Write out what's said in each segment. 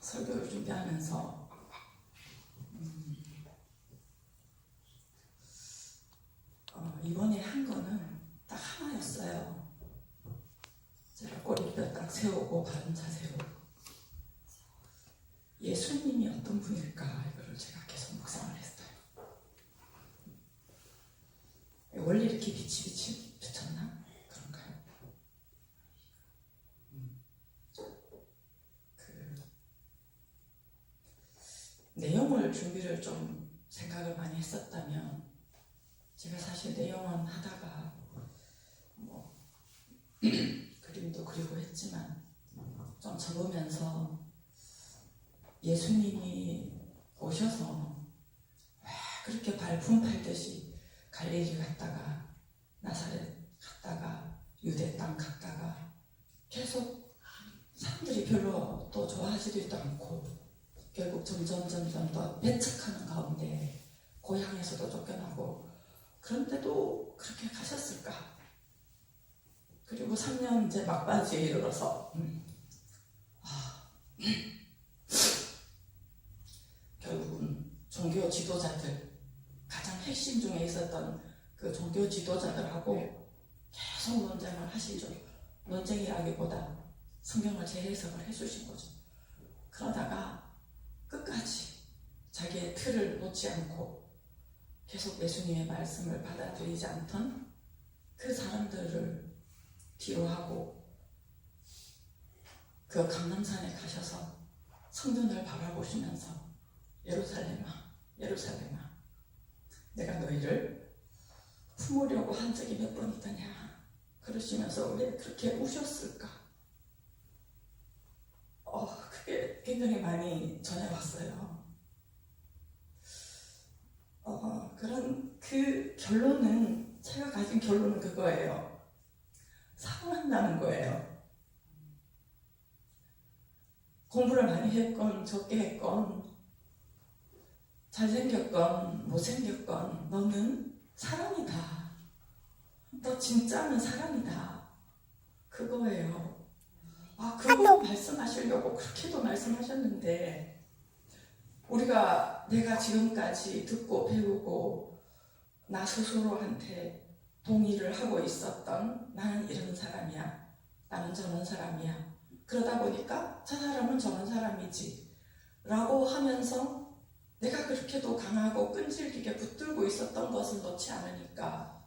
설교를 준비하면서 이번에 한 거는 딱 하나였어요. 제가 꼬리뼈 딱 세우고 바른 자세로 예수님이 어떤 분일까 이거를 제가 계속 묵상을 했어요. 원래 이렇게 빛이 붙였나? 그런가요? 내용을 준비를 좀 생각을 많이 했었다면 제가 사실 내용은 하다가 그림도 그리고 했지만 좀 적으면서 예수님이 오셔서 왜 그렇게 발품 팔듯이 갈릴리 갔다가 나사렛 갔다가 유대 땅 갔다가 계속 사람들이 별로 또 좋아하지도 않고 결국 점점 더 배척하는 가운데 고향에서도 쫓겨나고 그런데도 그렇게 가셨을까? 그리고 3년 이제 막바지에 이르러서 결국은 종교 지도자들 가장 핵심 중에 있었던 그 종교 지도자들하고 계속 논쟁을 하시죠. 논쟁이라기보다 성경을 재해석을 해주신 거죠. 그러다가 끝까지 자기의 틀을 놓지 않고 계속 예수님의 말씀을 받아들이지 않던 그 사람들을 뒤로하고 그 감람산에 가셔서 성전을 바라보시면서 예루살렘아 예루살렘아 내가 너희를 품으려고 한 적이 몇 번 있더냐 그러시면서 왜 그렇게 우셨을까? 그게 굉장히 많이 전해왔어요. 그런 그 결론은 제가 가진 결론은 그거예요. 사랑한다는 거예요. 공부를 많이 했건 적게 했건 잘생겼건 못생겼건 너는 사람이다. 너 진짜는 사람이다. 그거예요. 그거 말씀하시려고 그렇게도 말씀하셨는데 내가 지금까지 듣고 배우고 나 스스로한테 동의를 하고 있었던 나는 이런 사람이야. 나는 저런 사람이야. 그러다 보니까 저 사람은 저런 사람이지. 라고 하면서 내가 그렇게도 강하고 끈질기게 붙들고 있었던 것을 놓지 않으니까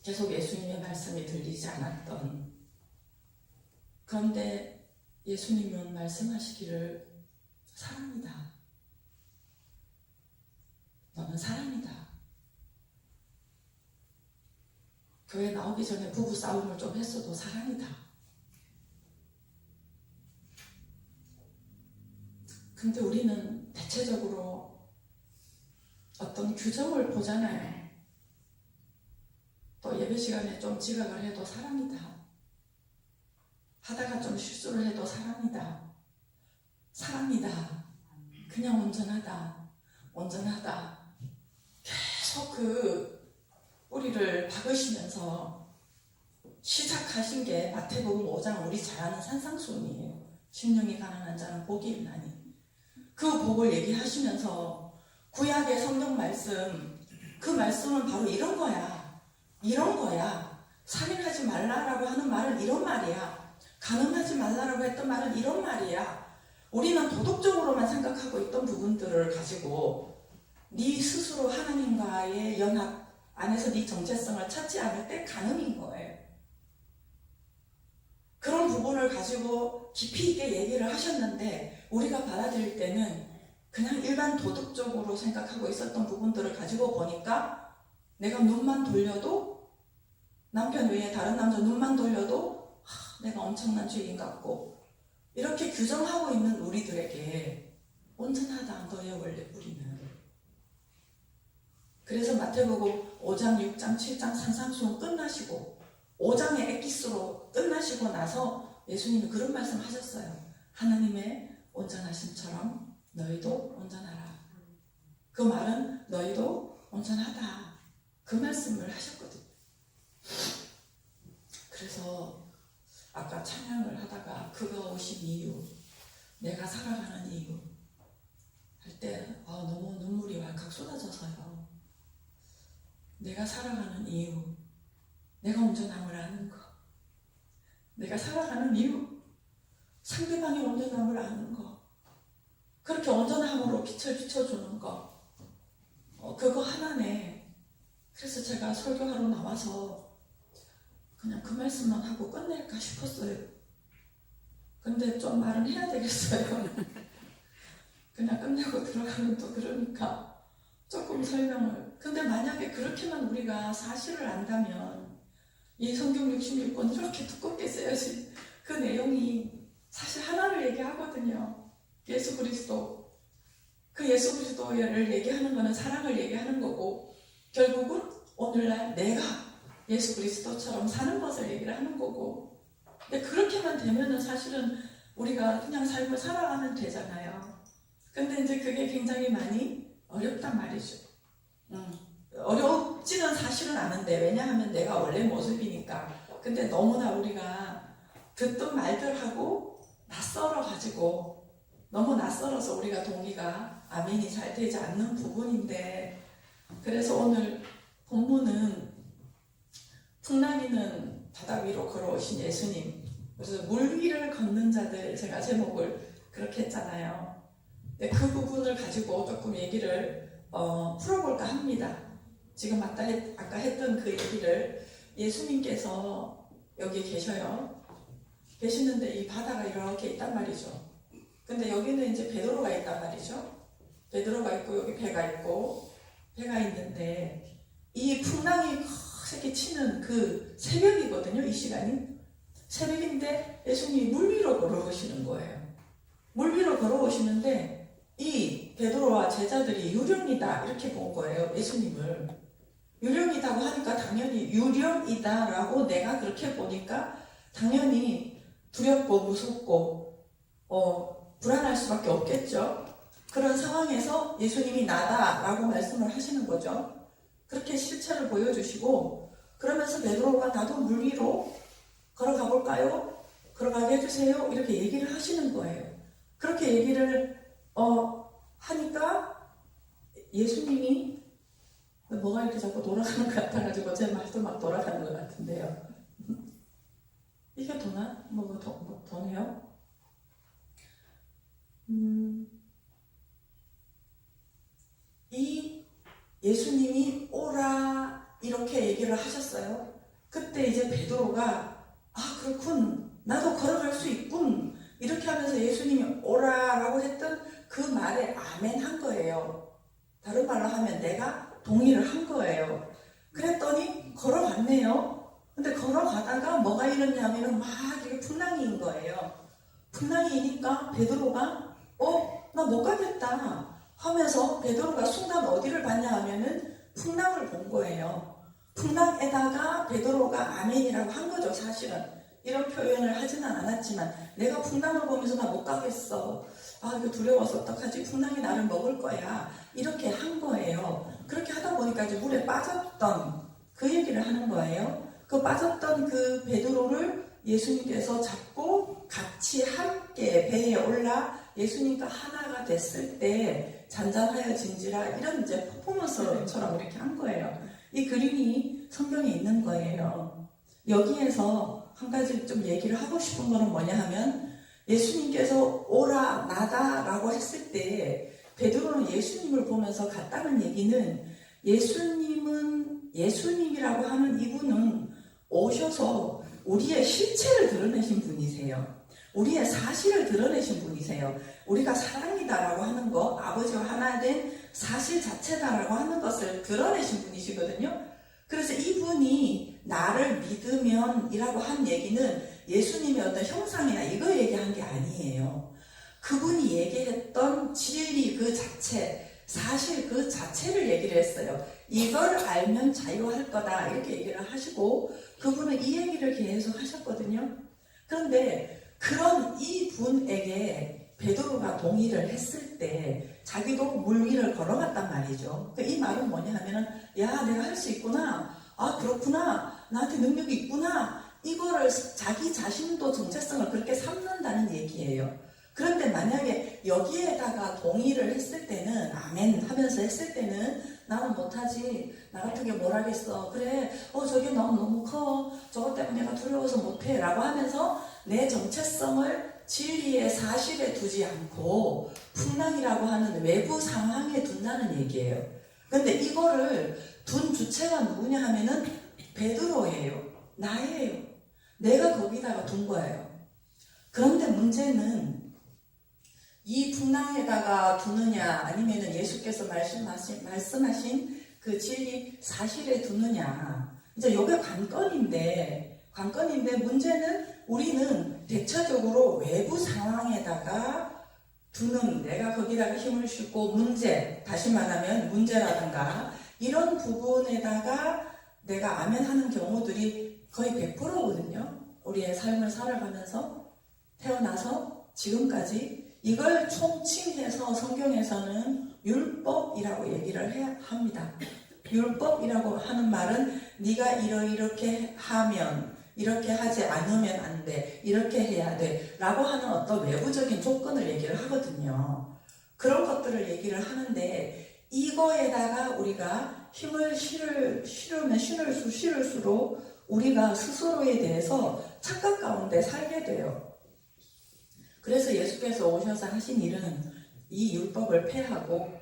계속 예수님의 말씀이 들리지 않았던 그런데 예수님은 말씀하시기를 사랑이다. 너는 사랑이다. 교회 나오기 전에 부부 싸움을 좀 했어도 사랑이다. 근데 우리는 대체적으로 어떤 규정을 보잖아요. 또 예배 시간에 좀 지각을 해도 사랑이다. 하다가 좀 실수를 해도 사랑이다. 사랑이다. 그냥 온전하다. 계속 그 뿌리를 박으시면서 시작하신 게 마태복음 5장 우리 잘 아는 산상수훈이에요. 심령이 가난한 자는 복이 있나니. 그 복을 얘기하시면서 구약의 성경 말씀 그 말씀은 바로 이런 거야. 살인하지 말라라고 하는 말은 이런 말이야. 간음하지 말라라고 했던 말은 이런 말이야. 우리는 도덕적으로만 생각하고 있던 부분들을 가지고 네 스스로 하나님과의 연합 안에서 네 정체성을 찾지 않을 때 간음인 거예요. 그런 부분을 가지고 깊이 있게 얘기를 하셨는데 우리가 받아들일 때는 그냥 일반 도덕적으로 생각하고 있었던 부분들을 가지고 보니까 내가 눈만 돌려도 남편 외에 다른 남자 눈만 돌려도 내가 엄청난 죄인 같고 이렇게 규정하고 있는 우리들에게 온전하다 너의 원래 뿌리는. 그래서 마태복음 5장, 6장, 7장 산상수훈 끝나시고 5장의 엑기스로 끝나시고 나서 예수님이 그런 말씀 하셨어요. 하나님의 온전하심처럼 너희도 온전하라. 그 말은 너희도 온전하다. 그 말씀을 하셨거든요. 그래서 아까 찬양을 하다가 그가 오신 이유, 내가 살아가는 이유 할 때 너무 눈물이 왈칵 쏟아져서요. 내가 살아가는 이유, 내가 온전함을 아는 거, 내가 살아가는 이유, 상대방이 온전함을 아는 거, 그렇게 온전함으로 빛을 비춰주는 거, 그거 하나네. 그래서 제가 설교하러 나와서 그냥 그 말씀만 하고 끝낼까 싶었어요. 근데 좀 말은 해야 되겠어요. 그냥 끝내고 들어가면 또 그러니까 조금 설명을. 근데 만약에 그렇게만 우리가 사실을 안다면 이 성경 66권 이렇게 두껍게 써야지. 그 내용이 사실 하나를 얘기하거든요. 예수 그리스도. 그 예수 그리스도를 얘기하는 거는 사랑을 얘기하는 거고, 결국은 오늘날 내가 예수 그리스도처럼 사는 것을 얘기를 하는 거고. 근데 그렇게만 되면은 사실은 우리가 그냥 삶을 살아가면 되잖아요. 근데 이제 그게 굉장히 많이 어렵단 말이죠. 어렵지는 사실은 않은데, 왜냐하면 내가 원래 모습이니까. 근데 너무나 우리가 듣던 말들하고 낯설어가지고, 너무 낯설어서 우리가 동의가 아멘이 잘 되지 않는 부분인데, 그래서 오늘 본문은 풍랑이는 바다 위로 걸어오신 예수님, 그래서 물 위를 걷는 자들, 제가 제목을 그렇게 했잖아요. 네, 그 부분을 가지고 조금 얘기를 풀어볼까 합니다. 지금 아까 했던 그 얘기를, 예수님께서 여기 계셔요. 계시는데 이 바다가 이렇게 있단 말이죠. 근데 여기는 이제 베드로가 있단 말이죠. 베드로가 있고 여기 배가 있고, 배가 있는데 이 풍랑이 거세게 치는 그 새벽이거든요. 이 시간이 새벽인데 예수님이 물 위로 걸어오시는 거예요. 물 위로 걸어오시는데 이 베드로와 제자들이 유령이다 이렇게 본 거예요. 예수님을 유령이다고 하니까 당연히 유령이다라고 내가 그렇게 보니까 당연히 두렵고 무섭고 불안할 수밖에 없겠죠. 그런 상황에서 예수님이 나다라고 말씀을 하시는 거죠. 그렇게 실체를 보여주시고, 그러면서 베드로가 나도 물 위로 걸어가 볼까요? 걸어가게 해주세요. 이렇게 얘기를 하시는 거예요. 그렇게 얘기를 하니까 예수님이 뭐가 이렇게 자꾸 돌아가는 것 같아가지고 제 말도 막 돌아가는 것 같은데요. 이게 도나? 도네요? 이 예수님이 오라 이렇게 얘기를 하셨어요. 그때 이제 베드로가 그렇군, 나도 걸어갈 수 있군 이렇게 하면서 예수님이 오라라고 했던 그 말에 아멘 한 거예요. 다른 말로 하면 내가 동의를 한 거예요. 그랬더니 걸어갔네요. 근데 걸어가다가 뭐가 일어났냐면 막 이렇게 풍랑이인 거예요. 풍랑이니까 베드로가 나 못 가겠다 하면서 베드로가 순간 어디를 봤냐 하면은 풍랑을 본 거예요. 풍랑에다가 베드로가 아멘이라고 한 거죠. 사실은 이런 표현을 하지는 않았지만, 내가 풍랑을 보면서 나 못 가겠어, 이거 두려워서 어떡하지, 풍랑이 나를 먹을 거야, 이렇게 한 거예요. 그렇게 하다 보니까 이제 물에 빠졌던 그 얘기를 하는 거예요. 그 빠졌던 그 베드로를 예수님께서 잡고 같이 함께 배에 올라 예수님과 하나가 됐을 때 잔잔하여진지라, 이런 이제 퍼포먼스처럼 이렇게 한 거예요. 이 그림이 성경에 있는 거예요. 여기에서 한 가지 좀 얘기를 하고 싶은 거는 뭐냐 하면, 예수님께서 오라 나다라고 했을 때 베드로는 예수님을 보면서 갔다는 얘기는, 예수님이라고 하는 이분은 오셔서 우리의 실체를 드러내신 분이세요. 우리의 사실을 드러내신 분이세요. 우리가 사랑이다라고 하는 것, 아버지와 하나 된 사실 자체다라고 하는 것을 드러내신 분이시거든요. 그래서 이분이 나를 믿으면 이라고 한 얘기는 예수님의 어떤 형상이나 이거 얘기한 게 아니에요. 그분이 얘기했던 진리 그 자체, 사실 그 자체를 얘기를 했어요. 이걸 알면 자유할 거다 이렇게 얘기를 하시고, 그분은 이 얘기를 계속 하셨거든요. 그런데 그런 이분에게 베드로가 동의를 했을 때 자기도 물 위를 걸어갔단 말이죠. 이 말은 뭐냐 하면은, 야, 내가 할 수 있구나, 그렇구나, 나한테 능력이 있구나, 이거를 자기 자신도 정체성을 그렇게 삼는다는 얘기예요. 그런데 만약에 여기에다가 동의를 했을 때는 아멘 하면서 했을 때는 나는 못하지, 나 같은 게 뭘 하겠어, 그래 저게 너무 커, 저것 때문에 내가 두려워서 못해 라고 하면서 내 정체성을 진리의 사실에 두지 않고 풍랑이라고 하는 외부 상황에 둔다는 얘기예요. 근데 이거를 둔 주체가 누구냐 하면은 베드로예요. 나예요. 내가 거기다가 둔 거예요. 그런데 문제는 이 풍랑에다가 두느냐 아니면은 예수께서 말씀하신 그 진리 사실에 두느냐, 이제 이게 관건인데 문제는 우리는 대체적으로 외부 상황에다가 두는, 내가 거기다가 힘을 싣고 다시 말하면 문제라든가 이런 부분에다가 내가 아멘 하는 경우들이 거의 100%거든요. 우리의 삶을 살아가면서 태어나서 지금까지 이걸 총칭해서 성경에서는 율법이라고 얘기를 합니다. 율법이라고 하는 말은 네가 이렇게 하면, 이렇게 하지 않으면 안 돼, 이렇게 해야 돼 라고 하는 어떤 외부적인 조건을 얘기를 하거든요. 그런 것들을 얘기를 하는데 이거에다가 우리가 힘을 실을수록 우리가 스스로에 대해서 착각 가운데 살게 돼요. 그래서 예수께서 오셔서 하신 일은 이 율법을 폐하고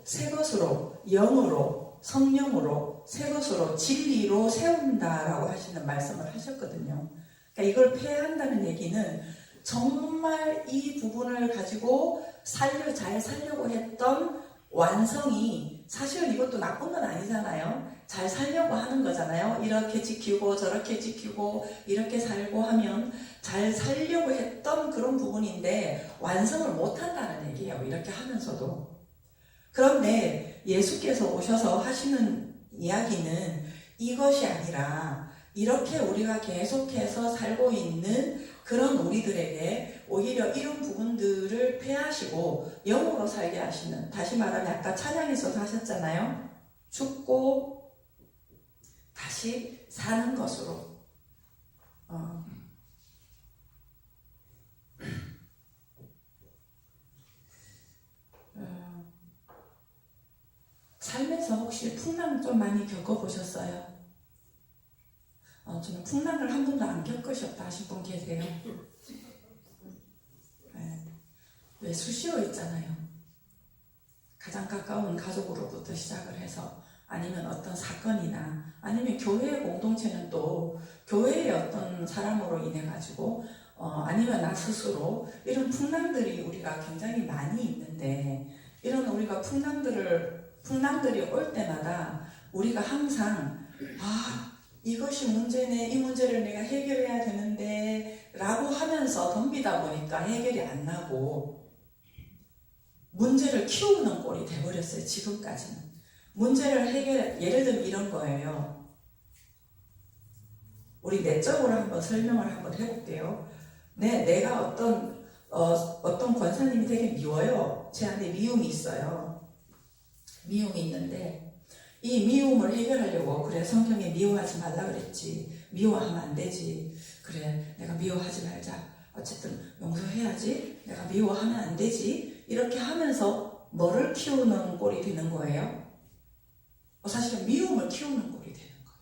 새 것으로, 영으로, 성령으로, 새 것으로, 진리로 세운다라고 하시는 말씀을 하셨거든요. 그러니까 이걸 폐한다는 얘기는 정말 이 부분을 가지고 잘 살려고 했던 완성이, 사실은 이것도 나쁜 건 아니잖아요. 잘 살려고 하는 거잖아요. 이렇게 지키고 저렇게 지키고 이렇게 살고 하면 잘 살려고 했던 그런 부분인데 완성을 못한다는 얘기예요. 이렇게 하면서도. 그런데 예수께서 오셔서 하시는 이야기는 이것이 아니라 이렇게 우리가 계속해서 살고 있는 그런 우리들에게 오히려 이런 부분들을 폐하시고 영으로 살게 하시는, 다시 말하면 아까 찬양에서도 하셨잖아요. 죽고 다시 사는 것으로. 삶에서 혹시 풍랑 좀 많이 겪어보셨어요? 저는 풍랑을 한 번도 안 겪으셨다 하신 분 계세요? 네. 왜 수시로 있잖아요. 가장 가까운 가족으로부터 시작을 해서 아니면 어떤 사건이나 아니면 교회 공동체는 또 교회의 어떤 사람으로 인해 가지고 아니면 나 스스로 이런 풍랑들이 우리가 굉장히 많이 있는데, 이런 우리가 풍랑들이 올 때마다 우리가 항상 이것이 문제네, 이 문제를 내가 해결해야 되는데 라고 하면서 덤비다 보니까 해결이 안 나고 문제를 키우는 꼴이 돼버렸어요. 지금까지는. 문제를 예를 들면 이런 거예요. 우리 내적으로 한번 설명을 한번 해볼게요. 내가 어떤 권사님이 되게 미워요. 제 안에 미움이 있어요. 미움이 있는데 이 미움을 해결하려고, 그래 성경에 미워하지 말라 그랬지, 미워하면 안 되지, 그래 내가 미워하지 말자, 어쨌든 용서해야지, 내가 미워하면 안 되지, 이렇게 하면서 뭐를 키우는 꼴이 되는 거예요? 사실은 미움을 키우는 꼴이 되는 거예요.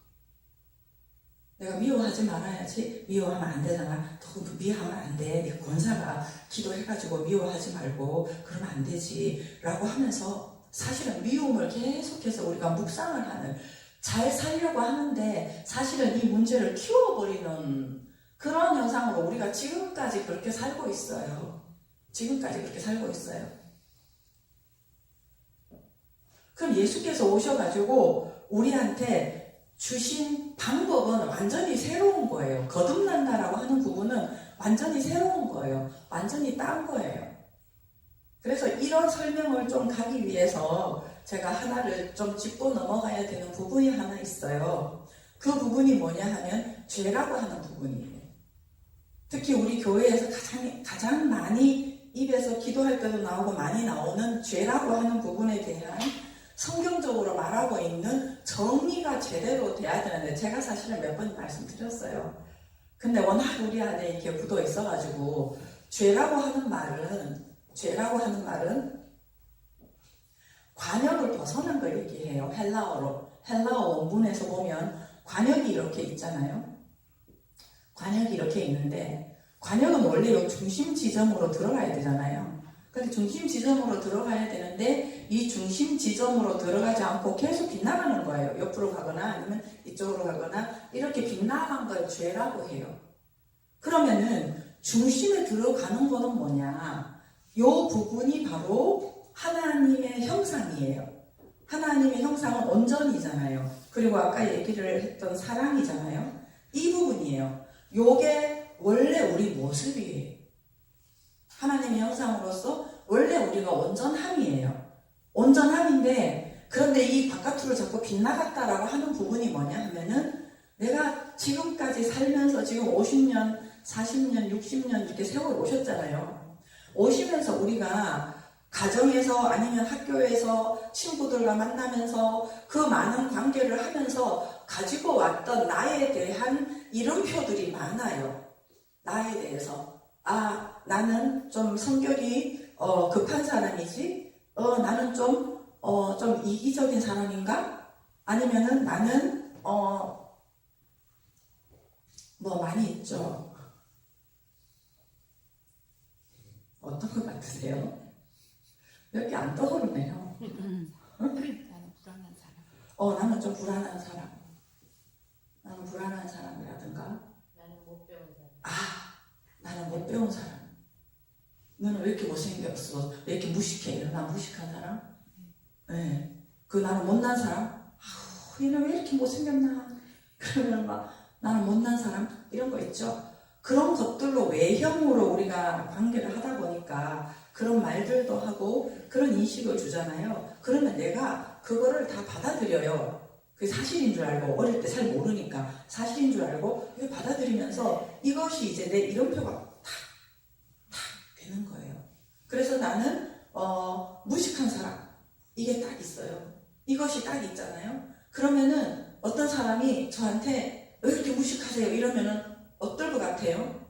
내가 미워하지 말아야지, 미워하면 안 되잖아, 미워하면 안 돼, 네 권사가 기도해가지고 미워하지 말고 그러면 안 되지 라고 하면서 사실은 미움을 계속해서 우리가 묵상을 하는, 잘 살려고 하는데 사실은 이 문제를 키워버리는 그런 현상으로 우리가 지금까지 그렇게 살고 있어요. 그럼 예수께서 오셔가지고 우리한테 주신 방법은 완전히 새로운 거예요. 거듭난다라고 하는 부분은 완전히 새로운 거예요. 완전히 딴 거예요. 그래서 이런 설명을 좀 가기 위해서 제가 하나를 좀 짚고 넘어가야 되는 부분이 하나 있어요. 그 부분이 뭐냐 하면 죄라고 하는 부분이에요. 특히 우리 교회에서 가장 많이 입에서 기도할 때도 나오고 많이 나오는 죄라고 하는 부분에 대한 성경적으로 말하고 있는 정리가 제대로 돼야 되는데 제가 사실은 몇 번 말씀드렸어요. 근데 워낙 우리 안에 이렇게 묻어 있어가지고 죄라고 하는 말은 관역을 벗어난 걸 얘기해요. 헬라어 원문에서 보면 관역이 이렇게 있잖아요. 관역이 이렇게 있는데 관역은 원래 이 중심 지점으로 들어가야 되잖아요. 근데 중심 지점으로 들어가야 되는데 이 중심 지점으로 들어가지 않고 계속 빗나가는 거예요. 옆으로 가거나 아니면 이쪽으로 가거나 이렇게 빗나간 걸 죄라고 해요. 그러면은 중심에 들어가는 거는 뭐냐? 요 부분이 바로 하나님의 형상이에요. 하나님의 형상은 온전이잖아요. 그리고 아까 얘기를 했던 사랑이잖아요. 이 부분이에요. 요게 원래 우리 모습이에요. 하나님의 형상으로서 원래 우리가 온전함이에요. 온전함인데 그런데 이 바깥으로 자꾸 빗나갔다라고 하는 부분이 뭐냐 하면은 내가 지금까지 살면서 지금 50년, 40년, 60년 이렇게 세월 오셨잖아요. 오시면서 우리가 가정에서 아니면 학교에서 친구들과 만나면서 그 많은 관계를 하면서 가지고 왔던 나에 대한 이름표들이 많아요. 나에 대해서. 아, 나는 좀 성격이 급한 사람이지? 나는 좀 이기적인 사람인가? 아니면은 나는 뭐 많이 있죠. 어떤 것 같으세요? 몇 개 안 떠오르네요. 나는 불안한 사람. 나는 좀 불안한 사람. 나는 불안한 사람이라든가. 나는 못 배운 사람. 나는 못 배운 사람. 너는 왜 이렇게 못생겼어? 왜 이렇게 무식해? 나 무식한 사람? 네. 나는 못난 사람? 얘는 왜 이렇게 못생겼나? 그러면 막 나는 못난 사람? 이런 거 있죠. 그런 것들로 외형으로 우리가 관계를 하다 보니까 그런 말들도 하고 그런 인식을 주잖아요. 그러면 내가 그거를 다 받아들여요. 그게 사실인 줄 알고 어릴 때 잘 모르니까 사실인 줄 알고 이거 받아들이면서 이것이 이제 내 이름표가 탁 되는 거예요. 그래서 나는 무식한 사람 이게 딱 있어요. 이것이 딱 있잖아요. 그러면은 어떤 사람이 저한테 왜 이렇게 무식하세요? 이러면은 어떨 것 같아요?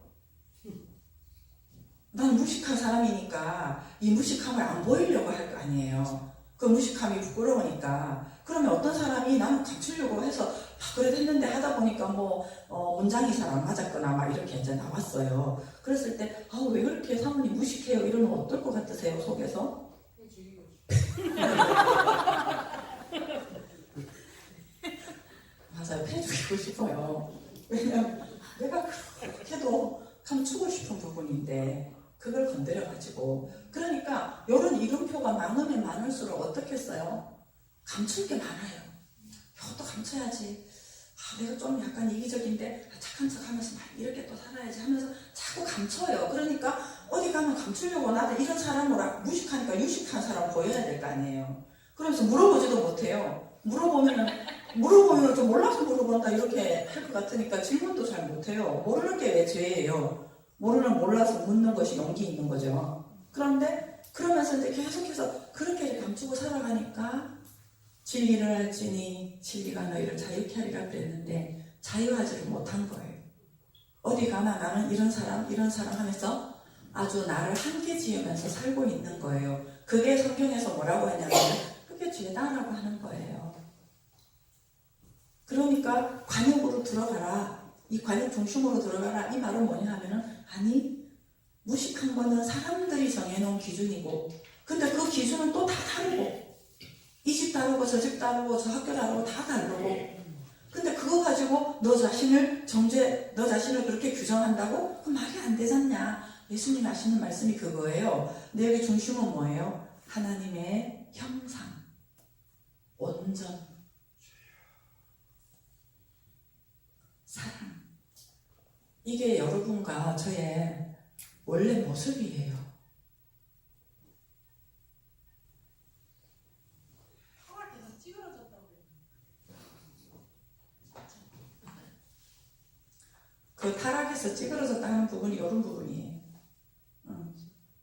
난 무식한 사람이니까 이 무식함을 안 보이려고 할 거 아니에요. 그 무식함이 부끄러우니까. 그러면 어떤 사람이 나는 감추려고 해서 그래도 했는데 하다 보니까 문장이 잘 안 맞았거나 막 이렇게 이제 나왔어요. 그랬을 때 왜 그렇게 사모님 무식해요? 이러면 어떨 것 같으세요? 속에서? 맞아요. 패주고 싶어요. 왜냐면 내가 그렇게도 감추고 싶은 부분인데 그걸 건드려가지고 그러니까 이런 이름표가 많으면 많을수록 어떻게 써요? 감출 게 많아요. 이것도 감춰야지. 내가 좀 약간 이기적인데 착한 척 하면서 막 이렇게 또 살아야지 하면서 자꾸 감춰요. 그러니까 어디 가면 감추려고 나도 이런 사람으로 무식하니까 유식한 사람 보여야 될 거 아니에요. 그러면서 물어보지도 못해요. 물어보면 좀 몰라서 물어본다 이렇게 할 것 같으니까 질문도 잘 못해요. 모르는 게 왜 죄예요? 몰라서 묻는 것이 용기 있는 거죠. 그런데 그러면서 이제 계속해서 그렇게 감추고 살아가니까 진리를 알지니 진리가 너희를 자유케 하리라 그랬는데 자유하지를 못한 거예요. 어디 가나 나는 이런 사람 하면서 아주 나를 한계 지으면서 살고 있는 거예요. 그게 성경에서 뭐라고 하냐면 그게 죄다라고 하는 거예요. 그러니까 관역으로 들어가라. 이 관역 중심으로 들어가라. 이 말은 뭐냐 하면은 아니 무식한 거는 사람들이 정해놓은 기준이고 근데 그 기준은 또 다 다르고 이 집 다르고 저 집 다르고 저 학교 다르고 다 다르고 근데 그거 가지고 너 자신을 그렇게 규정한다고? 그 말이 안 되잖냐. 예수님 하시는 말씀이 그거예요. 근데 여기 중심은 뭐예요? 하나님의 형상, 온전, 사랑. 이게 여러분과 저의 원래 모습이에요. 하나님께서 찌그러졌다고 그 타락에서 찌그러졌다는 부분이 이런 부분이에요.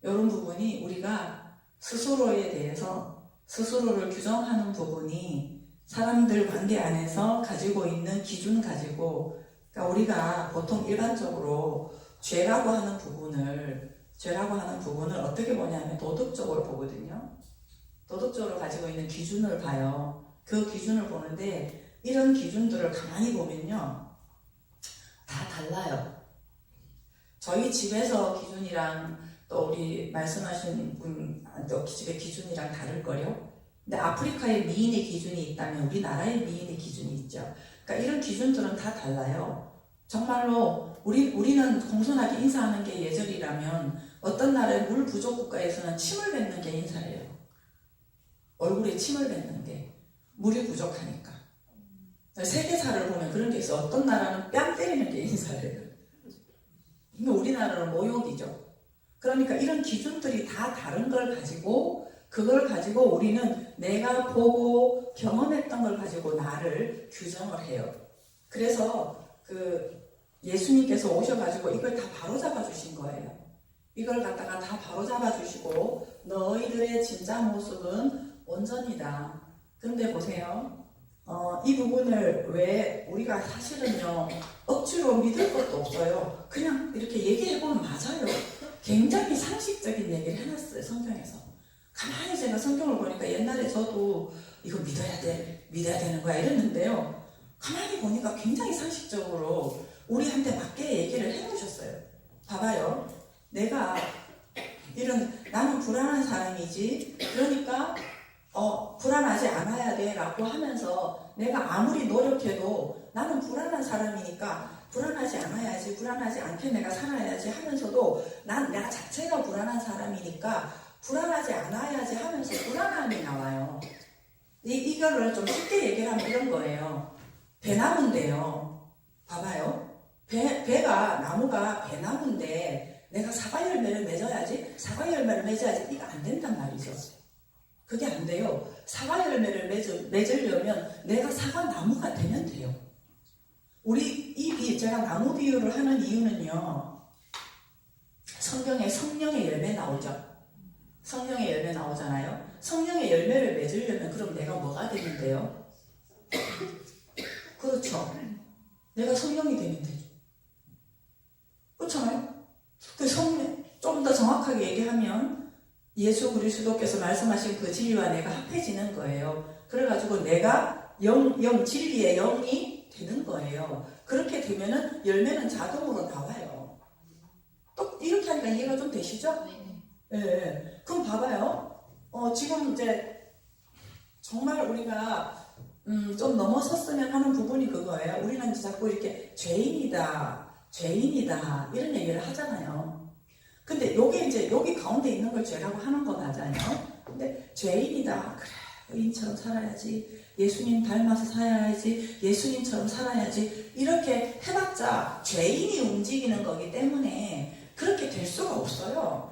이런 부분이 우리가 스스로에 대해서 스스로를 규정하는 부분이 사람들 관계 안에서 가지고 있는 기준 가지고, 그러니까 우리가 보통 일반적으로 죄라고 하는 부분을 어떻게 보냐면 도덕적으로 보거든요. 도덕적으로 가지고 있는 기준을 봐요. 그 기준을 보는데 이런 기준들을 가만히 보면요, 다 달라요. 저희 집에서 기준이랑 또 우리 말씀하신 분 또 집의 기준이랑 다를걸요. 근데 아프리카의 미인의 기준이 있다면 우리나라의 미인의 기준이 있죠. 그러니까 이런 기준들은 다 달라요. 정말로 우리는 공손하게 인사하는 게 예절이라면 어떤 나라의 물 부족 국가에서는 침을 뱉는 게 인사래요. 얼굴에 침을 뱉는 게 물이 부족하니까. 세계사를 보면 그런 게 있어. 어떤 나라는 뺨 때리는 게 인사래요. 우리나라는 모욕이죠. 그러니까 이런 기준들이 다 다른 걸 가지고, 그걸 가지고 우리는 내가 보고 경험했던 걸 가지고 나를 규정을 해요. 그래서 예수님께서 오셔가지고 이걸 다 바로잡아 주신 거예요. 이걸 갖다가 다 바로잡아 주시고 너희들의 진짜 모습은 온전이다. 그런데 보세요. 이 부분을 왜 우리가 사실은요, 억지로 믿을 것도 없어요. 그냥 이렇게 얘기해보면 맞아요. 굉장히 상식적인 얘기를 해놨어요, 성경에서. 가만히 제가 성경을 보니까 옛날에 저도 이거 믿어야 되는 거야 이랬는데요. 가만히 보니까 굉장히 상식적으로 우리한테 맞게 얘기를 해놓으셨어요. 봐봐요. 나는 불안한 사람이지. 그러니까 불안하지 않아야 돼 라고 하면서 내가 아무리 노력해도 나는 불안한 사람이니까 불안하지 않게 내가 살아야지 하면서도 내가 자체가 불안한 사람이니까 불안하지 않아야지 하면서 불안함이 나와요. 이거를 좀 쉽게 얘기를 하면 이런 거예요. 배나무인데요. 봐봐요. 나무가 배나무인데 내가 사과 열매를 맺어야지 이거 안 된단 말이죠. 그게 안 돼요. 사과 열매를 맺으려면 내가 사과 나무가 되면 돼요. 제가 나무 비유를 하는 이유는요, 성경에 성령의 열매 나오죠. 성령의 열매 나오잖아요. 성령의 열매를 맺으려면 그럼 내가 뭐가 되면 돼요? 그렇죠. 내가 성령이 되면 되죠. 그렇잖아요. 좀 더 정확하게 얘기하면 예수 그리스도께서 말씀하신 그 진리와 내가 합해지는 거예요. 그래가지고 내가 진리의 영이 되는 거예요. 그렇게 되면은 열매는 자동으로 나와요. 또 이렇게 하니까 이해가 좀 되시죠? 네. 그럼 봐봐요. 지금 이제 정말 우리가 좀 넘어섰으면 하는 부분이 그거예요. 우리는 자꾸 이렇게 죄인이다 이런 얘기를 하잖아요. 근데 여기 가운데 있는 걸 죄라고 하는 거 맞아요. 근데 죄인이다. 그래, 의인처럼 살아야지. 예수님 닮아서 살아야지. 예수님처럼 살아야지. 이렇게 해봤자 죄인이 움직이는 거기 때문에 그렇게 될 수가 없어요.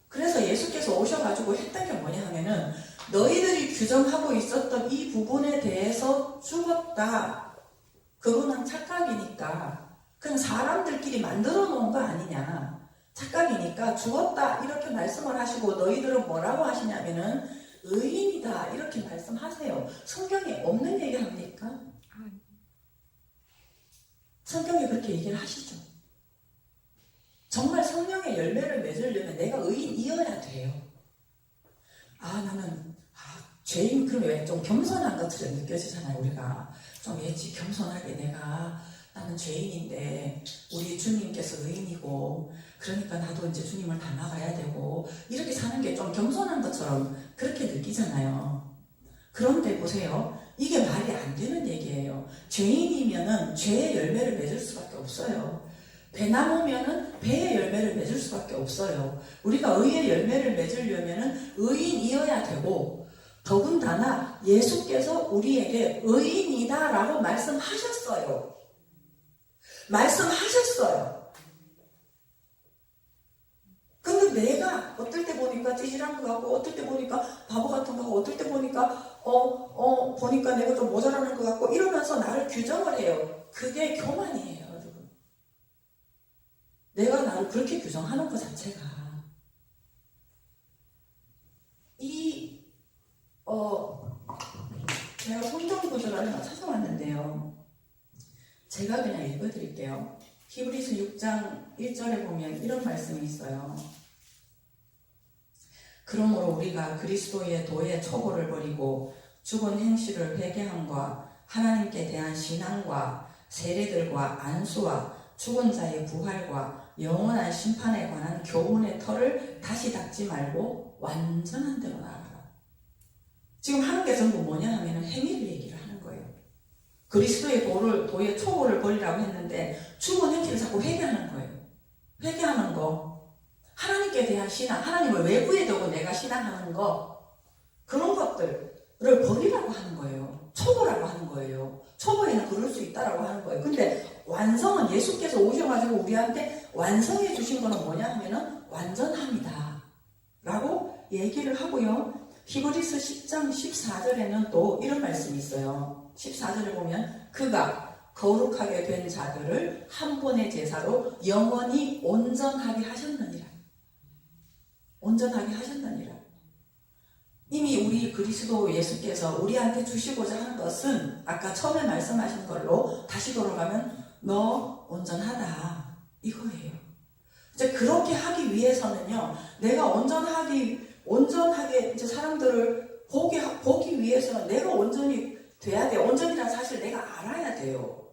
그래서 예수께서 오셔가지고 했던 게 뭐냐 하면은 너희들이 규정하고 있었던 이 부분에 대해서 죽었다. 그거는 착각이니까 그냥 사람들끼리 만들어 놓은 거 아니냐. 착각이니까 죽었다 이렇게 말씀을 하시고 너희들은 뭐라고 하시냐면은 의인이다 이렇게 말씀하세요. 성경에 없는 얘기 합니까? 성경에 그렇게 얘기를 하시죠. 정말 성령의 열매를 맺으려면 내가 의인이어야 돼요. 나는 죄인, 그러면 왜 좀 겸손한 것처럼 느껴지잖아요. 우리가 좀 왠지 겸손하게 나는 죄인인데 우리 주님께서 의인이고 그러니까 나도 이제 주님을 닮아가야 되고 이렇게 사는 게 좀 겸손한 것처럼 그렇게 느끼잖아요. 그런데 보세요. 이게 말이 안 되는 얘기예요. 죄인이면은 죄의 열매를 맺을 수밖에 없어요. 배나무면은 배의 열매를 맺을 수밖에 없어요. 우리가 의의 열매를 맺으려면은 의인이어야 되고 더군다나 예수께서 우리에게 의인이다라고 말씀하셨어요. 근데 내가 어떨 때 보니까 찌질한 것 같고 어떨 때 보니까 바보 같은 거 같고 어떨 때 보니까 보니까 내가 좀 모자라는 것 같고 이러면서 나를 규정을 해요. 그게 교만이에요, 여러분. 내가 나를 그렇게 규정하는 것 자체가 6장 1절에 보면 이런 말씀이 있어요. 그러므로 우리가 그리스도의 도의 초보를 버리고 죽은 행실을 회개함과 하나님께 대한 신앙과 세례들과 안수와 죽은 자의 부활과 영원한 심판에 관한 교훈의 털을 다시 닦지 말고 완전한 대로 나아가라. 지금 하는 게 전부 뭐냐 하면 행위를 얘기를 하는 거예요. 그리스도의 도의 초보를 버리라고 했는데 죽은 행실을 자꾸 회개하는 거예요. 회개하는 거, 하나님께 대한 신앙, 하나님을 외부에 두고 내가 신앙하는 거, 그런 것들을 버리라고 하는 거예요. 초보라고 하는 거예요. 초보에는 그럴 수 있다라고 하는 거예요. 근데 완성은 예수께서 오셔가지고 우리한테 완성해 주신 거는 뭐냐 하면은 완전함이다 라고 얘기를 하고요. 히브리서 10장 14절에는 또 이런 말씀이 있어요. 14절에 보면 그가 거룩하게 된 자들을 한 번의 제사로 영원히 온전하게 하셨느니라. 온전하게 하셨느니라. 이미 우리 그리스도 예수께서 우리한테 주시고자 하는 것은 아까 처음에 말씀하신 걸로 다시 돌아가면 너 온전하다 이거예요. 이제 그렇게 하기 위해서는요, 내가 온전하게 이제 사람들을 보기 위해서는 내가 온전히 돼야 돼요. 온전이란 사실 내가 알아야 돼요.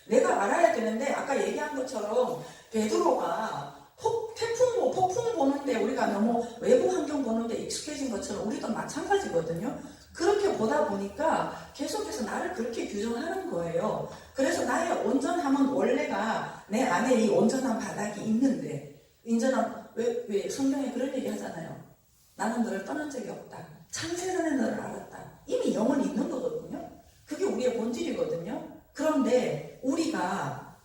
내가 알아야 되는데 아까 얘기한 것처럼 베드로가 폭풍 보는데 우리가 너무 외부 환경 보는데 익숙해진 것처럼 우리도 마찬가지거든요. 그렇게 보다 보니까 계속해서 나를 그렇게 규정하는 거예요. 그래서 나의 온전함은 원래가 내 안에 이 온전한 바닥이 있는데, 왜 성경에 그런 얘기 하잖아요. 나는 너를 떠난 적이 없다. 창세전에 너를 알았다. 이미 영은 있는 거거든요. 그게 우리의 본질이거든요. 그런데 우리가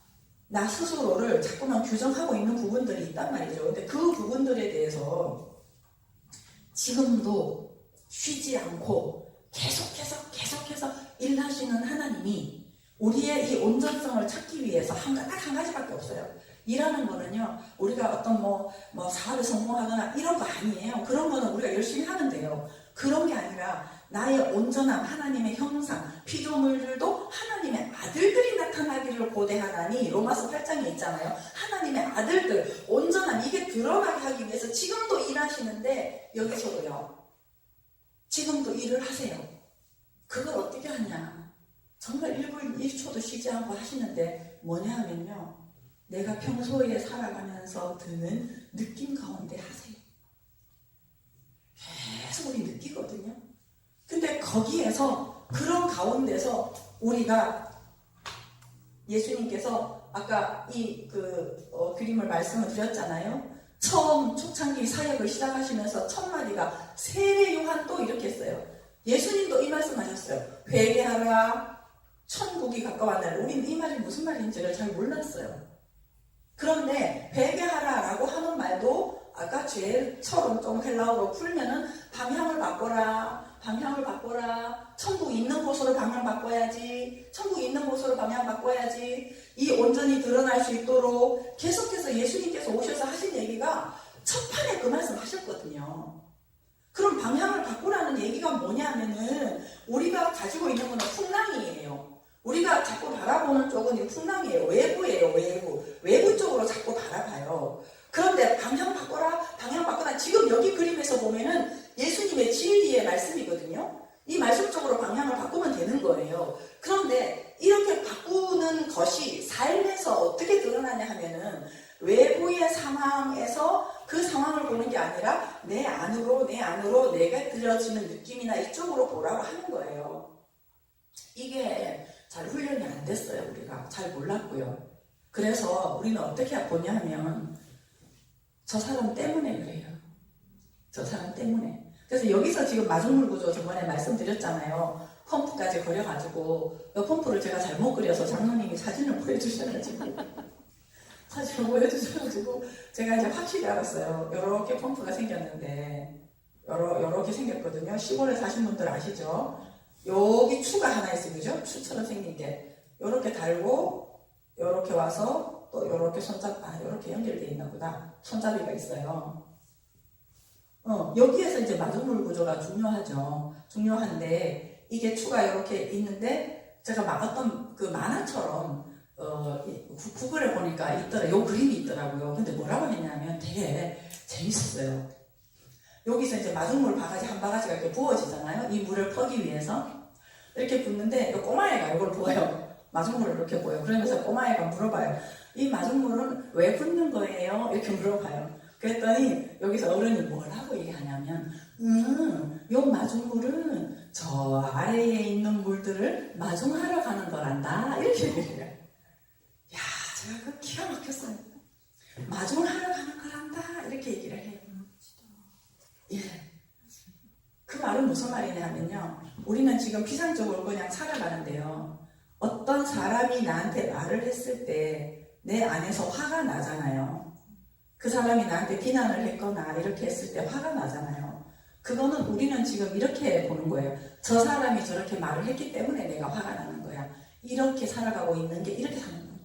나 스스로를 자꾸만 규정하고 있는 부분들이 있단 말이죠. 근데 그 부분들에 대해서 지금도 쉬지 않고 계속해서 일하시는 하나님이 우리의 이 온전성을 찾기 위해서 딱 한 가지밖에 없어요. 일하는 거는요, 우리가 어떤 사업에 성공하거나 이런 거 아니에요. 그런 거는 우리가 열심히 하면 돼요. 그런 게 아니라 나의 온전함, 하나님의 형상, 피조물들도 하나님의 아들들이 나타나기를 고대하나니 로마서 8장에 있잖아요. 하나님의 아들들, 온전함, 이게 드러나게 하기 위해서 지금도 일하시는데 여기서도요. 지금도 일을 하세요. 그걸 어떻게 하냐. 정말 1분 1초도 쉬지 않고 하시는데 뭐냐 하면요. 내가 평소에 살아가면서 드는 느낌 가운데 하세요. 계속 우리 느끼거든요. 근데 거기에서 그런 가운데서 우리가 예수님께서 아까 이 그림을 말씀을 드렸잖아요. 처음 초창기 사역을 시작하시면서 첫 마디가 세례 요한도 이렇게 했어요. 예수님도 이 말씀하셨어요. 회개하라. 천국이 가까웠나요? 우리는 이 말이 무슨 말인지를 잘 몰랐어요. 그런데 회개하라라고 하는 말도 아까 죄처럼 좀 헬라어로 풀면은 방향을 바꿔라. 천국 있는 곳으로 방향 바꿔야지. 천국 있는 곳으로 방향 바꿔야지. 이 온전히 드러날 수 있도록 계속해서 예수님께서 오셔서 하신 얘기가 첫 판에 그 말씀 하셨거든요. 그럼 방향을 바꾸라는 얘기가 뭐냐면은 우리가 가지고 있는 거는 풍랑이에요. 우리가 자꾸 바라보는 쪽은 이 풍랑이에요. 외부예요. 외부 쪽으로 자꾸 바라봐요. 그런데 방향 바꿔라. 지금 여기 그림에서 보면은 예수님의 진리의 말씀이거든요. 이 말씀 쪽으로 방향을 바꾸면 되는 거예요. 그런데 이렇게 바꾸는 것이 삶에서 어떻게 드러나냐 하면은 외부의 상황에서 그 상황을 보는 게 아니라 내 안으로 내가 들려지는 느낌이나 이쪽으로 보라고 하는 거예요. 이게 잘 훈련이 안 됐어요. 우리가 잘 몰랐고요. 그래서 우리는 어떻게 보냐 하면 저 사람 때문에 그래요. 저 사람 때문에. 그래서 여기서 지금 마중물 구조 저번에 말씀드렸잖아요. 펌프까지 그려가지고 이 펌프를 제가 잘못 그려서 장로님이 사진을 보여주셔가지고 제가 이제 확실히 알았어요. 이렇게 펌프가 생겼는데 요렇게 생겼거든요. 시골에 사신 분들 아시죠? 여기 추가 하나 있어요. 그죠? 추처럼 생긴 게 요렇게 달고 요렇게 와서 또 요렇게 요렇게 연결되어 있나 보다. 손잡이가 있어요. 여기에서 이제 마중물 구조가 중요한데 이게 추가 이렇게 있는데 제가 어떤 그 만화처럼 구글에 보니까 있더라. 요 그림이 있더라고요. 근데 뭐라고 했냐면 되게 재밌었어요. 여기서 이제 마중물 바가지 한 바가지가 이렇게 부어지잖아요. 이 물을 퍼기 위해서 이렇게 붓는데 꼬마애가 이걸 보여요. 마중물을 이렇게 보여요. 그러면서 꼬마애가 물어봐요. 이 마중물은 왜 붓는 거예요? 이렇게 물어봐요. 그랬더니 여기서 어른이 뭐라고 얘기하냐면 요 마중물은 저 아래에 있는 물들을 마중하러 가는 거란다. 이렇게 얘기해요. 야, 제가 그 기가 막혔어요. 마중하러 가는 거란다. 이렇게 얘기를 해요. 예. 그 말은 무슨 말이냐면요. 우리는 지금 피상적으로 그냥 살아가는데요. 어떤 사람이 나한테 말을 했을 때 내 안에서 화가 나잖아요. 그 사람이 나한테 비난을 했거나 이렇게 했을 때 화가 나잖아요. 그거는 우리는 지금 이렇게 보는 거예요. 저 사람이 저렇게 말을 했기 때문에 내가 화가 나는 거야. 이렇게 살아가고 있는 게 이렇게 사는 거예요.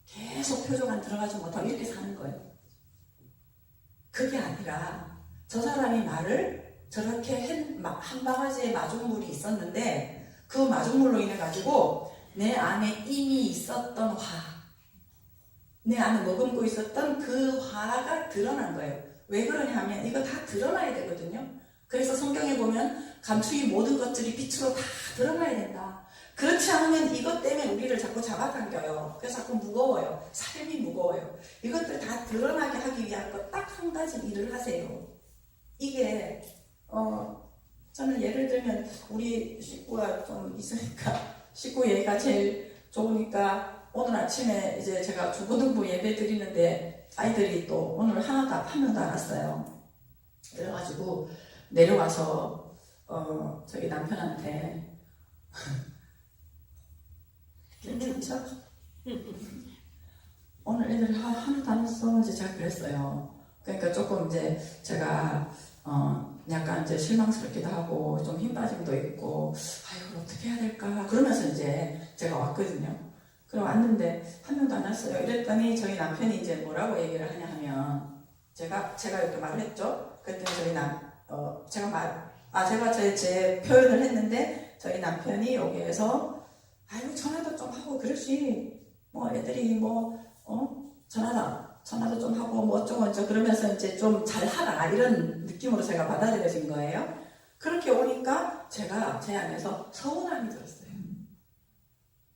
계속 표정 안 들어가지 못하고 이렇게 사는 거예요. 그게 아니라 저 사람이 말을 저렇게 한 바가지의 마중물이 있었는데 그 마중물로 인해 가지고 내 안에 이미 있었던 화, 내 안에 머금고 있었던 그 화가 드러난 거예요. 왜 그러냐면 이거 다 드러나야 되거든요. 그래서 성경에 보면 감추인 모든 것들이 빛으로 다 드러나야 된다. 그렇지 않으면 이것 때문에 우리를 자꾸 잡아당겨요. 그래서 자꾸 무거워요. 삶이 무거워요. 이것들 다 드러나게 하기 위한 것 딱 한 가지 일을 하세요. 이게 저는 예를 들면 우리 식구가 좀 있으니까 식구 얘기가 제일 좋으니까 오늘 아침에 이제 제가 중고등부 예배 드리는데 아이들이 또 오늘 하나도 한 명도 안 왔어요. 그래가지고 내려와서 저기 남편한테 괜찮죠? 오늘 애들이 하나도 안 왔어. 이제 제가 그랬어요. 그러니까 조금 이제 제가 약간 이제 실망스럽기도 하고 좀 힘 빠짐도 있고 아유 어떻게 해야 될까 그러면서 이제 제가 왔거든요. 그럼 왔는데 한 명도 안 왔어요. 이랬더니 저희 남편이 이제 뭐라고 얘기를 하냐 하면 제가 이렇게 말을 했죠. 그랬더니 제가 제 표현을 했는데 저희 남편이 여기에서 아이고 전화도 좀 하고 그러지 뭐 애들이 전화도 좀 하고 뭐 어쩌고 그러면서 이제 좀 잘하라 이런 느낌으로 제가 받아들여진 거예요. 그렇게 오니까 제가 제 안에서 서운함이 들었어요.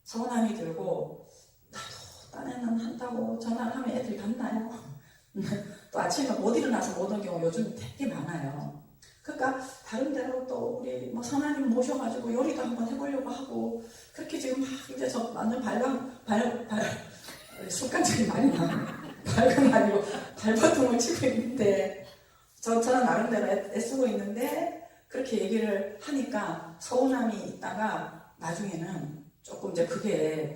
서운함이 들고 나도 딴에는 한다고 전화를 하면 애들이 받나요? 또 아침에 못 일어나서 못 온 경우 요즘 되게 많아요. 그러니까 다른 데로 또 우리 선아님 모셔가지고 요리도 한번 해보려고 하고 그렇게 지금 막 이제 저 완전 습관적인 말이 나요. 발음 아니고 발버둥을 치고 있는데 저는 나름대로 애쓰고 있는데 그렇게 얘기를 하니까 서운함이 있다가 나중에는 조금 이제 그게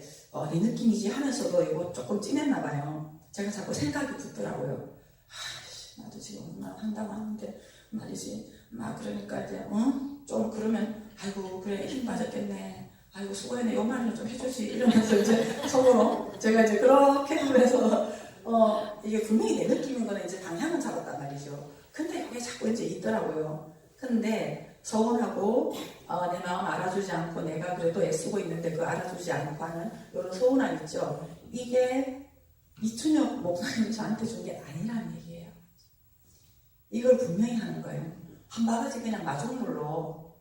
네 느낌이지 하면서도 이거 조금 찐했나 봐요. 제가 자꾸 생각이 붙더라고요. 나도 지금 얼마나 한다고 하는데 말이지. 막 그러니까 이제 좀 그러면 아이고 그래 힘 빠졌겠네. 아이고 수고했네. 요 말을 좀 해주지 이러면서 이제 속으로 제가 이제 그렇게 하면서 이게 분명히 내 느낌인 거는 이제 방향은 잡았단 말이죠. 근데 이게 자꾸 이제 있더라고요. 근데 서운하고 내 마음 알아주지 않고 내가 그래도 애쓰고 있는데 그 알아주지 않고 하는 이런 서운함 있죠. 이게 이춘혁 목사님이 저한테 준 게 아니라는 얘기예요. 이걸 분명히 하는 거예요. 한 바가지 그냥 마중물로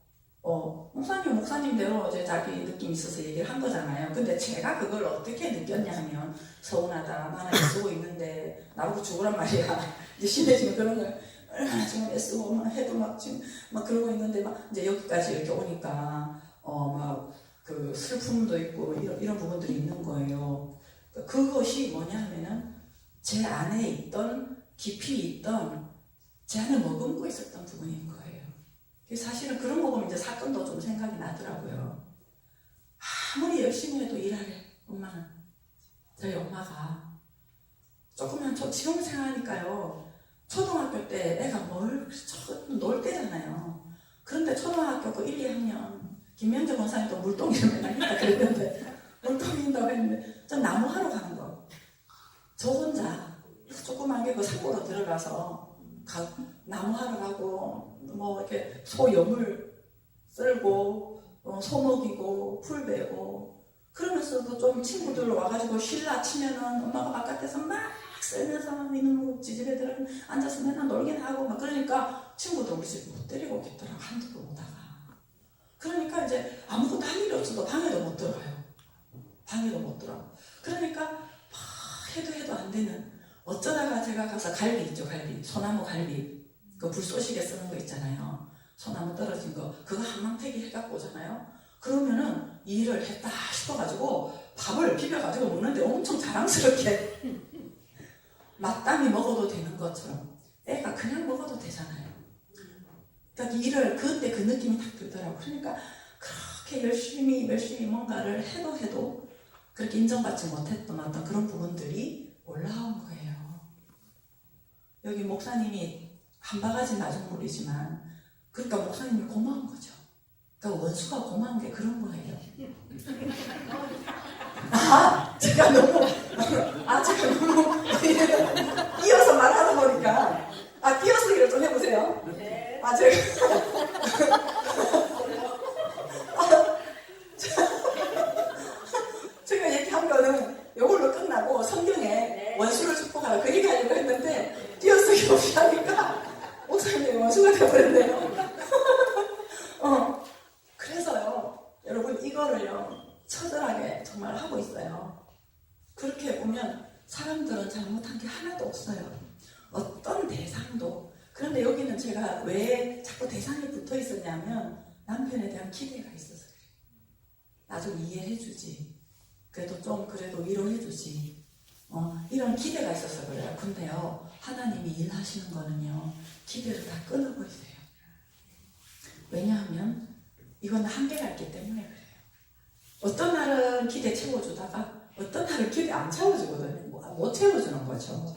목사님대로 이제 자기 느낌 있어서 얘기를 한 거잖아요. 근데 제가 그걸 어떻게 느꼈냐 하면 서운하다. 나는 애쓰고 있는데 나보고 죽으란 말이야. 이제 심해지면 그런 걸 얼마나 지금 애쓰고 해도 막 지금 막 그러고 있는데 막 이제 여기까지 이렇게 오니까 막 그 슬픔도 있고 이런 부분들이 있는 거예요. 그것이 뭐냐 하면은 제 안에 있던 깊이 있던 제 안에 머금고 있었던 부분인 거예요. 사실은 그런 거 보면 이제 사건도 좀 생각이 나더라고요. 아무리 열심히 해도 일하래 엄마는 저희 엄마가 조금만 지금 생각하니까요. 초등학교 때 애가 놀 때잖아요. 그런데 초등학교 그 1, 2학년 김명재 권사님도 물동이를 맨날 했다 그랬는데 물동인다고 했는데 전 나무하러 가는 거. 저 혼자 조그만 게 그 산보로 들어가서 나무하러 가고 이렇게 소 여물 쓸고 소 먹이고 풀 베고 그러면서도 좀 친구들 와가지고 실라 치면은 엄마가 바깥에서 막 썰면서 이놈의 지지배들은 앉아서 맨날 놀긴 하고 막 그러니까 친구들 우리 집 못 데리고 오겠더라고. 한두번 오다가. 그러니까 이제 아무것도 할 일이 없어도 방에도 못 들어가요. 방에도 못 들어가고. 그러니까 막 해도 안 되는. 어쩌다가 제가 가서 갈비 있죠, 갈비. 소나무 갈비. 그 불쏘시개 쓰는 거 있잖아요. 소나무 떨어진 거. 그거 한망태기 해갖고 오잖아요. 그러면은 일을 했다 싶어가지고 밥을 비벼가지고 먹는데 엄청 자랑스럽게 마땅히 먹어도 되는 것처럼 애가 그냥 먹어도 되잖아요. 그러니까 일을 그때 그 느낌이 딱 들더라고. 그러니까 그렇게 열심히 뭔가를 해도 그렇게 인정받지 못했던 어떤 그런 부분들이 올라온 거예요. 여기 목사님이 한 바가지 마중물이지만 그러니까 목사님이 고마운 거죠. 그러니까 원수가 고마운 게 그런 거예요. 제가 너무 이어서 말하다 보니까 띄어쓰기를 좀 해보세요. 제가 얘기한 거는 이걸로 끝나고 성경에 원수를 축복하라 그 얘기하려고 했는데 띄어쓰기 없이 하니까 목사님이 원수가 되어버렸네요. 그래서요, 여러분 이거를요 처절하게 정말 하고 있어요. 그렇게 보면 사람들은 잘못한 게 하나도 없어요. 어떤 대상도. 그런데 여기는 제가 왜 자꾸 대상이 붙어 있었냐면 남편에 대한 기대가 있어서 그래요. 나 좀 이해해주지. 그래도 위로해주지. 이런 기대가 있어서 그래요. 근데요, 하나님이 일하시는 거는요, 기대를 다 끊어버리세요. 왜냐하면 이건 한계가 있기 때문에 그래요. 어떤 날은 기대 채워주다가 어떤 날은 기대 안 채워주거든요. 못 채워주는 거죠.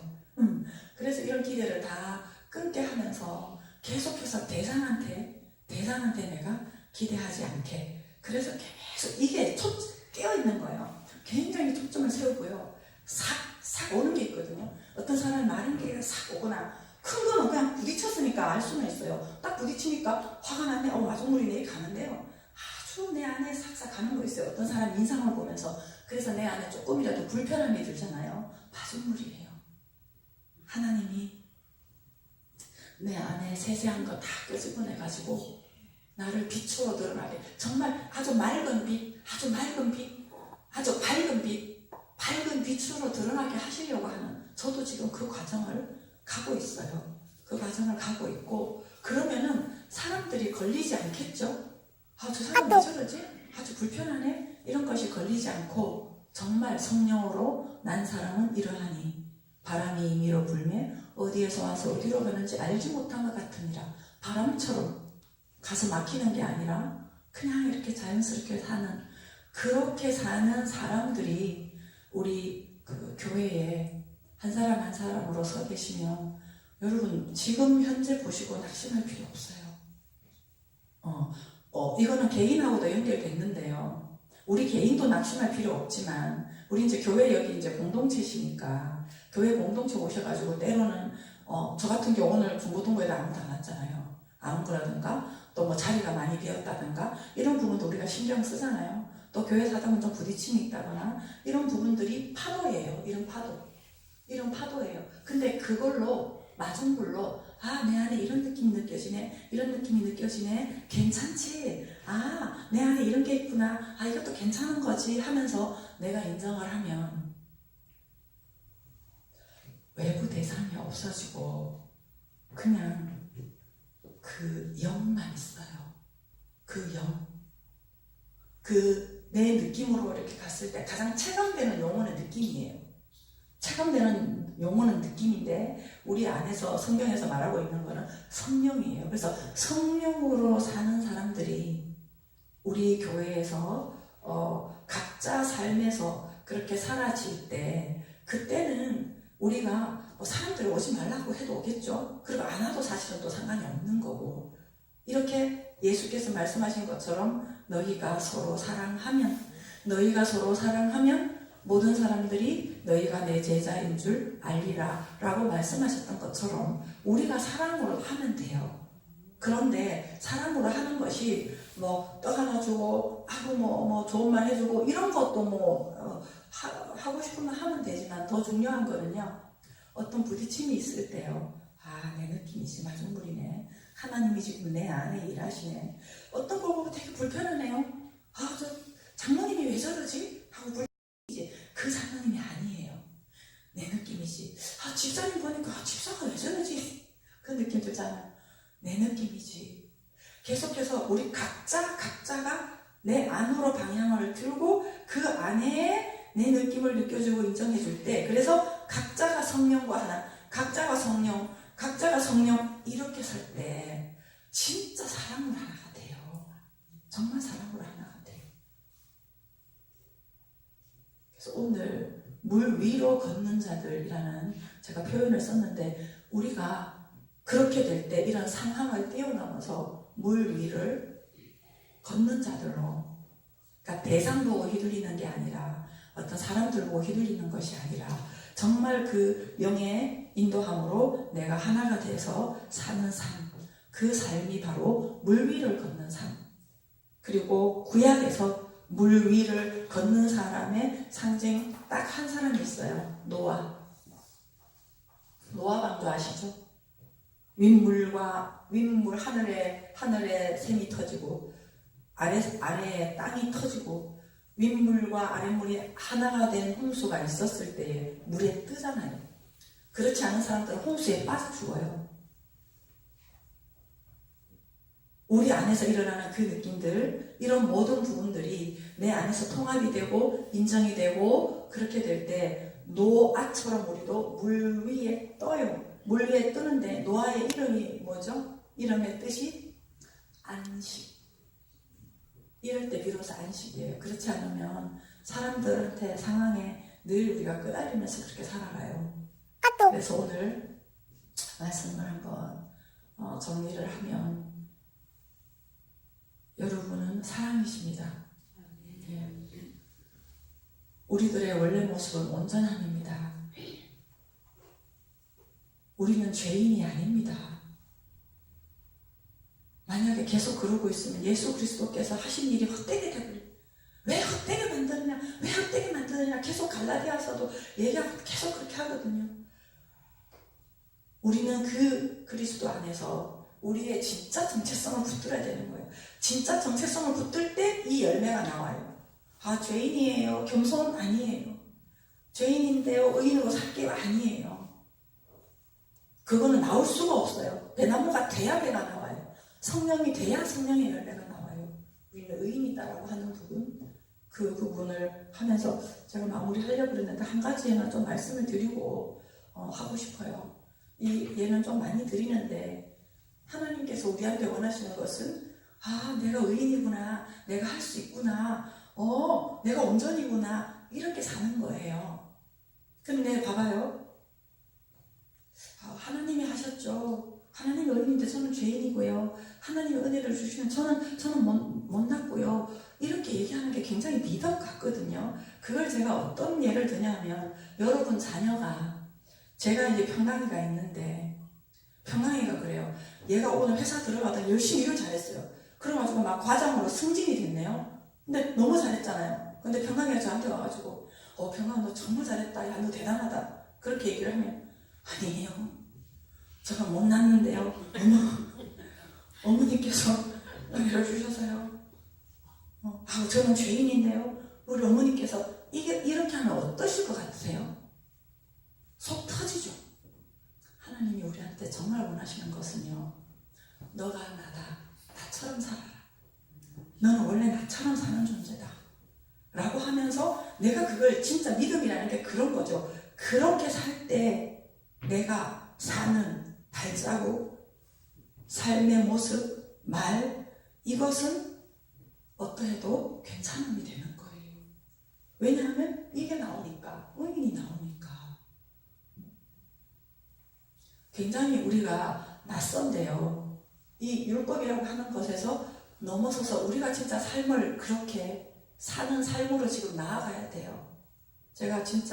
그래서 이런 기대를 다 끊게 하면서 계속해서 대상한테 내가 기대하지 않게. 그래서 계속 이게 깨어있는 거예요. 굉장히 초점을 세우고요. 싹 오는 게 있거든요. 어떤 사람은 마른 게 싹 오거나 큰 거는 그냥 부딪혔으니까 알 수는 있어요. 딱 부딪히니까 화가 나네. 마중물이 내일 가는데요. 아주 내 안에 싹싹 가는 거 있어요. 어떤 사람 인상을 보면서. 그래서 내 안에 조금이라도 불편함이 들잖아요. 마중물이에요. 하나님이 내 안에 세세한 거 다 끄집어내가지고 나를 빛으로 드러나게, 정말 아주 맑은 빛, 아주 밝은 빛으로 드러나게 하시려고 하는, 저도 지금 그 과정을 가고 있어요. 그 과정을 가고 있고, 그러면은 사람들이 걸리지 않겠죠? 저 사람 왜 저러지? 아주 불편하네? 이런 것이 걸리지 않고, 정말 성령으로 난 사람은 이러하니 바람이 임의로 불매 어디에서 와서 어디로 가는지 알지 못한 것 같으니라. 바람처럼 가서 막히는 게 아니라 그냥 이렇게 자연스럽게 사는, 그렇게 사는 사람들이 우리 그 교회에 한 사람 한 사람으로 서 계시면 여러분 지금 현재 보시고 낙심할 필요 없어요. 이거는 개인하고도 연결됐는데요. 우리 개인도 낙심할 필요 없지만 우리 이제 교회 여기 이제 공동체시니까 교회 공동체 오셔가지고 때로는 저 같은 경우는 중고등부에도 아무도 안 왔잖아요. 안 온 거라든가 또 뭐 자리가 많이 비었다든가 이런 부분도 우리가 신경 쓰잖아요. 또 교회 사다 보면 좀 부딪힘이 있다거나 이런 부분들이 파도예요. 이런 파도예요. 근데 그걸로 마중물로 내 안에 이런 느낌이 느껴지네. 괜찮지? 내 안에 이런 게 있구나. 이것도 괜찮은 거지 하면서 내가 인정을 하면 외부 대상이 없어지고 그냥 그 영만 있어요. 그 영. 내 느낌으로 이렇게 갔을 때 가장 체감되는 영혼의 느낌이에요. 체감되는 영혼은 느낌인데 우리 안에서 성경에서 말하고 있는 거는 성령이에요. 그래서 성령으로 사는 사람들이 우리 교회에서 각자 삶에서 그렇게 사라질 때 그때는 우리가 사람들이 오지 말라고 해도 오겠죠. 그리고 안 와도 사실은 또 상관이 없는 거고, 이렇게 예수께서 말씀하신 것처럼 너희가 서로 사랑하면 모든 사람들이 너희가 내 제자인 줄 알리라 라고 말씀하셨던 것처럼 우리가 사랑으로 하면 돼요. 그런데 사람으로 하는 것이 뭐 떡 하나 주고 하고 뭐 좋은 말 해주고 이런 것도 하고 싶으면 하면 되지만 더 중요한 거는요. 어떤 부딪힘이 있을 때요. 아, 내 느낌이 지금 마중물이네. 하나님이 지금 내 안에 일하시네. 어떤 걸 보면 되게 불편하네요. 아, 저 장로님이 왜 저러지? 하고 불편이지. 그 장로님이 아니에요. 내 느낌이지. 아, 집사님 보니까 집사가 왜 저러지? 그 느낌 들잖아요. 내 느낌이지. 계속해서 우리 각자가 내 안으로 방향을 들고 그 안에 내 느낌을 느껴주고 인정해 줄 때, 그래서 각자가 성령과 하나, 각자가 성령 이렇게 설 때 진짜 사람으로 하나가 돼요. 정말 사람으로 하나가 돼요. 그래서 오늘 물 위로 걷는 자들이라는 제가 표현을 썼는데, 우리가 그렇게 될 때 이런 상황을 뛰어넘어서 물 위를 걷는 자들로, 그러니까 대상 보고 휘둘리는 게 아니라 어떤 사람들 보고 휘둘리는 것이 아니라 정말 그 영의 인도함으로 내가 하나가 돼서 사는 삶, 그 삶이 바로 물 위를 걷는 삶. 그리고 구약에서 물 위를 걷는 사람의 상징 딱 한 사람이 있어요. 노아 방도 아시죠? 윗물 하늘에 샘이 터지고 아래에 땅이 터지고 윗물과 아랫물이 하나가 된 홍수가 있었을 때에 물에 뜨잖아요. 그렇지 않은 사람들은 홍수에 빠져 죽어요. 우리 안에서 일어나는 그 느낌들, 이런 모든 부분들이 내 안에서 통합이 되고 인정이 되고 그렇게 될 때 노아처럼 우리도 물 위에 떠요. 물 위에 뜨는데 노아의 이름이 뭐죠? 이름의 뜻이 안식. 이럴 때 비로소 안식이에요. 그렇지 않으면 사람들한테 상황에 늘 우리가 끄달리면서 그렇게 살아가요. 그래서 오늘 말씀을 한번 정리를 하면, 여러분은 사람이십니다. 예. 우리들의 원래 모습은 온전함입니다. 우리는 죄인이 아닙니다. 만약에 계속 그러고 있으면 예수 그리스도께서 하신 일이 헛되게 되버려요. 왜 헛되게 만드느냐 계속 갈라디아서도 얘기하고 계속 그렇게 하거든요. 우리는 그 그리스도 안에서 우리의 진짜 정체성을 붙들어야 되는 거예요. 진짜 정체성을 붙들 때 이 열매가 나와요. 아, 죄인이에요. 겸손 아니에요. 죄인인데요. 의인으로 살게요. 아니에요. 그거는 나올 수가 없어요. 배나무가 돼야 배가 나와요. 성령이 돼야 성령의 열매가 나와요. 우리는 의인이다라고 하는 부분, 그 부분을 하면서 제가 마무리하려고 그랬는데 한 가지에만 좀 말씀을 드리고 하고 싶어요. 얘는 좀 많이 드리는데, 하나님께서 우리한테 원하시는 것은 내가 의인이구나, 내가 할 수 있구나, 내가 온전이구나, 이렇게 사는 거예요. 근데 봐봐요. 하나님이 하셨죠. 하나님이 의인인데 저는 죄인이고요. 하나님이 은혜를 주시면 저는 못났고요. 이렇게 얘기하는 게 굉장히 미덕 같거든요. 그걸 제가 어떤 예를 드냐면, 여러분 자녀가, 제가 이제 평강이가 있는데, 평강이가 그래요. 얘가 오늘 회사 들어가다 열심히 일 잘했어요. 그래가지고 막 과장으로 승진이 됐네요. 근데 너무 잘했잖아요. 근데 평강이가 저한테 와가지고 평강아 너 정말 잘했다. 야 너 대단하다. 그렇게 얘기를 하면, 아니에요. 제가 못났는데요. 어머니께서 은혜를 주셔서요. 저는 죄인인데요. 우리 어머니께서 이렇게 하면 어떠실 것 같으세요? 속 터지죠. 하나님이 우리한테 정말 원하시는 것은요, 너가 나처럼 살아라. 너는 원래 나처럼 사는 존재다. 라고 하면서 내가 그걸 진짜 믿음이라는 게 그런 거죠. 그렇게 살 때 내가 사는 발자국, 삶의 모습, 말, 이것은 어떠해도 괜찮음이 되는 거예요. 왜냐하면 이게 나오니까, 의인이 나오니까. 굉장히 우리가 낯선데요. 이 율법이라고 하는 것에서 넘어서서 우리가 진짜 삶을 그렇게 사는 삶으로 지금 나아가야 돼요. 제가 진짜